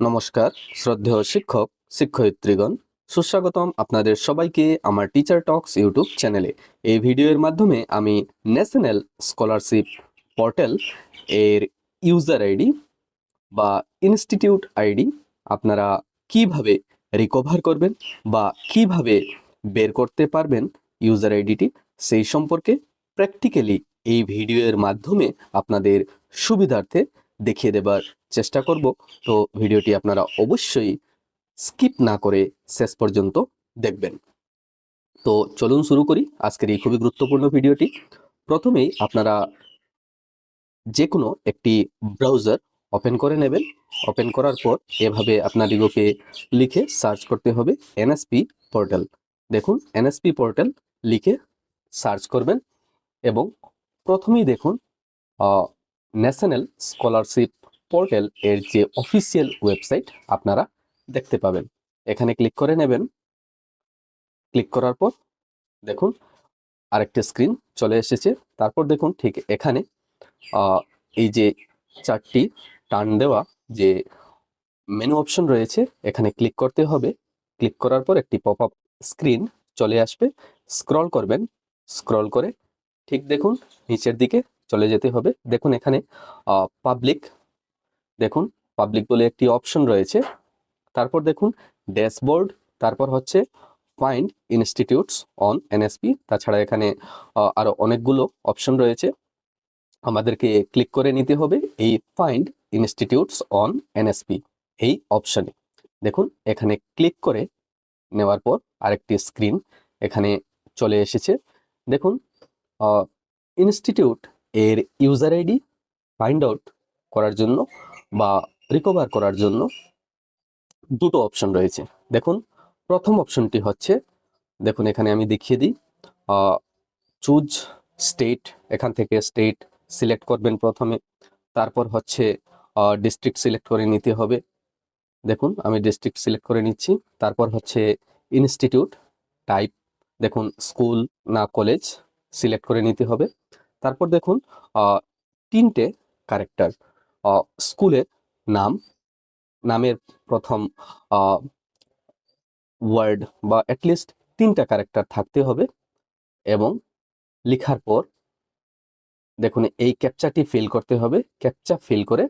নমস্কার শ্রদ্ধেয় শিক্ষক শিক্ষয়িত্রীগণ, সুস্বাগতম আপনাদের সবাইকে আমার টিচার টক্স ইউটিউব চ্যানেলে। এই ভিডিওর মাধ্যমে আমি ন্যাশনাল স্কলারশিপ পোর্টাল এর ইউজার আইডি বা ইনস্টিটিউট আইডি আপনারা কিভাবে রিকভার করবেন বা কিভাবে বের করতে পারবেন ইউজার আইডিটি, সেই সম্পর্কে প্র্যাকটিক্যালি এই ভিডিওর মাধ্যমে আপনাদের সুবিধার্থে দেখিয়ে দেবার চেষ্টা করব। তো ভিডিওটি আপনারা অবশ্যই স্কিপ না করে শেষ পর্যন্ত দেখবেন। তো চলুন শুরু করি আজকের এই খুবই গুরুত্বপূর্ণ ভিডিওটি। প্রথমেই আপনারা যে কোনো একটি ব্রাউজার ওপেন করে নেবেন। ওপেন করার পর এভাবে আপনাদিগকে লিখে সার্চ করতে হবে এনএসপি পোর্টাল। দেখুন এনএসপি পোর্টাল লিখে সার্চ করবেন এবং প্রথমেই দেখুন ন্যাশনাল স্কলারশিপ পোর্টাল এর যে অফিসিয়াল ওয়েবসাইট আপনারা দেখতে পাবেন। এখানে ক্লিক করে নেবেন। ক্লিক করার পর দেখুন আরেকটা স্ক্রিন চলে এসেছে। তারপর দেখুন ঠিক এখানে এই যে চারটি টার্ন দেওয়া যে মেনু অপশন রয়েছে, এখানে ক্লিক করতে হবে। ক্লিক করার পর একটি পপ আপ স্ক্রিন চলে আসবে। স্ক্রল করবেন, স্ক্রল করে ঠিক দেখুন নিচের দিকে চলে যেতে হবে। দেখুন এখানে পাবলিক, দেখুন পাবলিক বলে একটি অপশন রয়েছে। তারপর দেখুন ড্যাশবোর্ড, তারপর হচ্ছে ফাইন্ড ইনস্টিটিউটস অন এনএসপি। তাছাড়া এখানে আরো অনেকগুলো অপশন রয়েছে, আমাদেরকে ক্লিক করে নিতে হবে এই ফাইন্ড ইনস্টিটিউটস অন এনএসপি এই অপশনে। দেখুন এখানে ক্লিক করে নেওয়ার পর আরেকটি স্ক্রিন এখানে চলে এসেছে। দেখুন ইনস্টিটিউট এর ইউজার আইডি ফাইন্ড আউট করার জন্য বা রিকভার করার জন্য দুটো অপশন রয়েছে। দেখুন প্রথম অপশনটি হচ্ছে, দেখুন এখানে আমি দেখিয়ে দিই, চুজ স্টেট। এখান থেকে স্টেট সিলেক্ট করবেন প্রথমে, তারপর হচ্ছে ডিস্ট্রিক্ট সিলেক্ট করে নিতে হবে। দেখুন আমি ডিস্ট্রিক্ট সিলেক্ট করে নিচ্ছি। তারপর হচ্ছে ইনস্টিটিউট টাইপ, দেখুন স্কুল না কলেজ সিলেক্ট করে নিতে হবে। তারপর দেখুন তিনটে ক্যারেক্টার, স্কুলের নাম, নামের প্রথম ওয়ার্ড বা অ্যাটলিস্ট তিনটা ক্যারেক্টার থাকতে হবে। এবং লেখার পর দেখুন এই ক্যাপচাটি ফিল করতে হবে। ক্যাপচা ফিল করে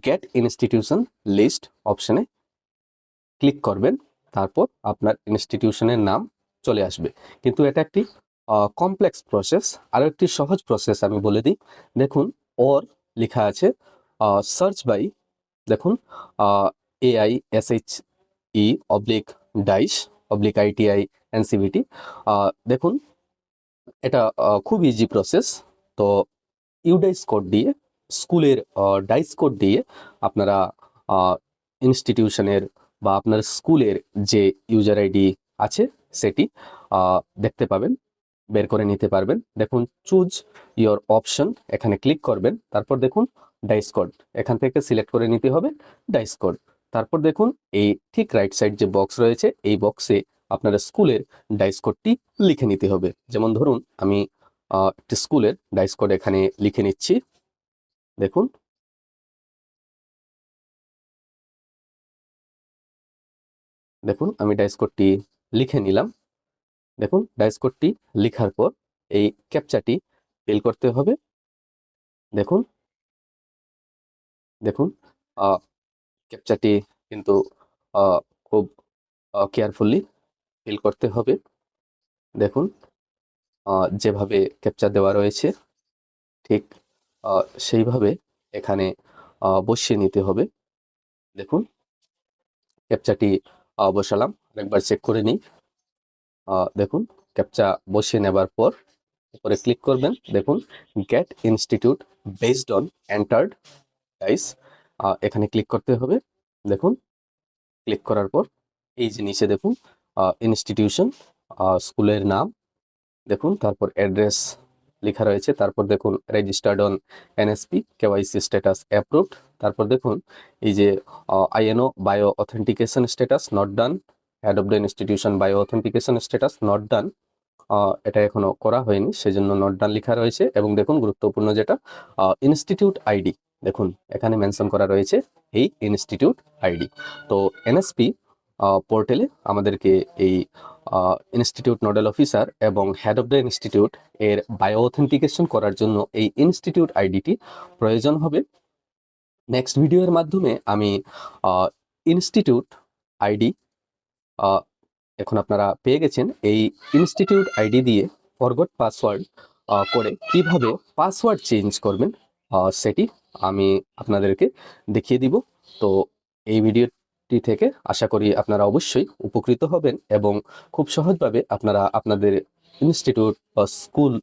গেট ইনস্টিটিউশন লিস্ট অপশনে ক্লিক করবেন। তারপর আপনার ইনস্টিটিউশনের নাম চলে আসবে। কিন্তু এটা একটি কমপ্লেক্স প্রসেস। আরও একটি সহজ প্রসেস আমি বলে দিই। দেখুন ওর লেখা আছে সার্চ বাই, দেখুন AISHE oblique DISE oblique ITI NCVT। দেখুন এটা খুব ইজি প্রসেস। তো ইউডাইস কোড দিয়ে, স্কুলের ডাইস কোড দিয়ে আপনারা ইনস্টিটিউশনের বা আপনার স্কুলের যে ইউজার আইডি আছে সেটি দেখতে পাবেন, বের করে নিতে পারবেন। দেখুন চুজ ইয়োর অপশন, এখানে ক্লিক করবেন। তারপর দেখুন ডাইস কোড, এখান থেকে সিলেক্ট করে নিতে হবে ডাইস কোড। তারপর দেখুন এই ঠিক রাইট সাইড যে বক্স রয়েছে, এই বক্সে আপনারা স্কুলের ডাইস কোডটি লিখে নিতে হবে। যেমন ধরুন আমি একটি স্কুলের ডাইস কোড এখানে লিখে নিচ্ছি। দেখুন দেখুন আমি ডাইস কোডটি লিখে নিলাম। দেখুন ডাইস কোডটি লেখার পর এই ক্যাপচাটি ফিল করতে হবে। দেখুন দেখুন ক্যাপচাটি কিন্তু খুব কেয়ারফুলি ফিল করতে হবে। দেখুন যেভাবে ক্যাপচা দেওয়া রয়েছে ঠিক সেইভাবে এখানে বসিয়ে নিতে হবে। দেখুন ক্যাপচাটি বসালাম, আরেকবার চেক করে নিই। দেখুন ক্যাপচা বসিয়ে নেবার পর উপরে ক্লিক করবেন। দেখুন get institute based on entered DISE, এখানে ক্লিক করতে হবে। দেখুন ক্লিক করার পর এই যে নিচে দেখুন ইনস্টিটিউশন, স্কুলের নাম, দেখুন তারপর অ্যাড্রেস লেখা রয়েছে। তারপর দেখুন registered on NSP, KYC status approved. তারপর দেখুন এই যে INO bio authentication status not done, adopt institution bio authentication status not done, এটা এখনো করা হয়নি সেজন্য নট ডান লেখা রয়েছে। এবং দেখুন গুরুত্বপূর্ণ যেটা ইনস্টিটিউট আইডি, দেখুন এখানে মেনশন করা রয়েছে এই ইনস্টিটিউট আইডি। তো এনএসপি পোর্টালে আমাদেরকে এই ইনস্টিটিউট নোডাল অফিসার এবং হেড অফ দ্য ইনস্টিটিউট এর বায়ো অথেন্টিকেশন করার জন্য এই ইনস্টিটিউট আইডিটি প্রয়োজন হবে। নেক্সট ভিডিওর মাধ্যমে আমি ইনস্টিটিউট আইডি এখন আপনারা পেয়ে গেছেন। এই ইনস্টিটিউট আইডি দিয়ে ফরগট পাসওয়ার্ড করে কিভাবে পাসওয়ার্ড চেঞ্জ করবেন সেটি আমি আপনাদেরকে দেখিয়ে দিব। তো এই ভিডিওটি থেকে আশা করি আপনারা অবশ্যই উপকৃত হবেন এবং খুব সহজভাবে আপনারা আপনাদের ইনস্টিটিউট বা স্কুল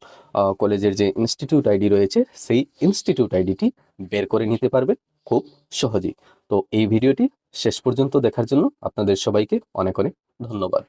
কলেজের যে ইনস্টিটিউট আইডি রয়েছে সেই ইনস্টিটিউট আইডিটি বের করে নিতে পারবেন খুব সহজেই। তো এই ভিডিওটি শেষ পর্যন্ত দেখার জন্য আপনাদের সবাইকে অনেক অনেক ধন্যবাদ।